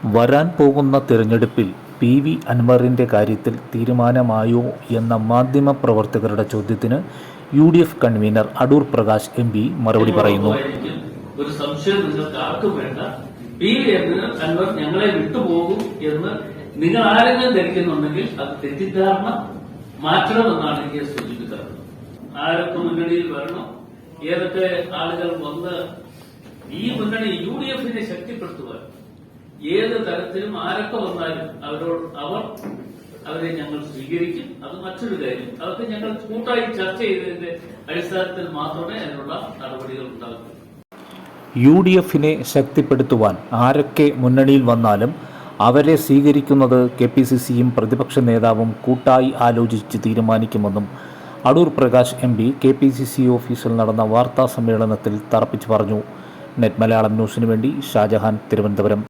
വരാൻ പോകുന്ന തിരഞ്ഞെടുപ്പിൽ പി.വി. അൻവറിന്റെ കാര്യത്തിൽ തീരുമാനമായോ എന്ന മാധ്യമപ്രവർത്തകരുടെ ചോദ്യത്തിന് UDF convener Adoor Prakash MP. മറുപടി പറയുന്നു. ഒരു സംശയം നിങ്ങൾക്ക് ആർക്കും വേണ്ട. പി.വി. അൻവർ ഞങ്ങളെ വിട്ടുപോകും എന്ന് നിങ്ങൾ ആരെങ്കിലും ധരിക്കുന്നുണ്ടെങ്കിൽ അത് തെറ്റിദ്ധാരണ മാറ്റണമെന്നാണ് എനിക്ക് സൂചിപ്പിക്കുന്നത്. ആരൊക്കെ മുന്നണിയിൽ വരണം, ഏതൊക്കെ ആളുകൾ വന്ന് ഈ മുന്നണി യു.ഡി.എഫിനെ ശക്തിപ്പെടുത്തുവാൻ ഏത് തരത്തിലും ആരൊക്കെ വന്നാലും അവരെ ഞങ്ങൾ സ്വീകരിക്കും. അത് മറ്റൊരു കാര്യം. അതൊക്കെ ഞങ്ങൾ കൂട്ടായി ചർച്ച ചെയ്തതിന്റെ അടിസ്ഥാനത്തിൽ മാത്രമേ അതിനുള്ള നടപടികൾ ഉണ്ടാകൂ. യു.ഡി.എഫിനെ ശക്തിപ്പെടുത്തുവാൻ ആരൊക്കെ മുന്നണിയിൽ വന്നാലും അവരെ സ്വീകരിക്കുന്നത് കെ.പി.സി.സിയും പ്രതിപക്ഷ നേതാവും കൂട്ടായി ആലോചിച്ച് തീരുമാനിക്കുമെന്നും അടൂർ പ്രകാശ് എം.പി. കെ.പി.സി.സി ഓഫീസിൽ നടന്ന വാർത്താ സമ്മേളനത്തിൽ തറപ്പിച്ചു പറഞ്ഞു. നെറ്റ് മലയാളം ന്യൂസിനു വേണ്ടി ഷാജഹാൻ, തിരുവനന്തപുരം.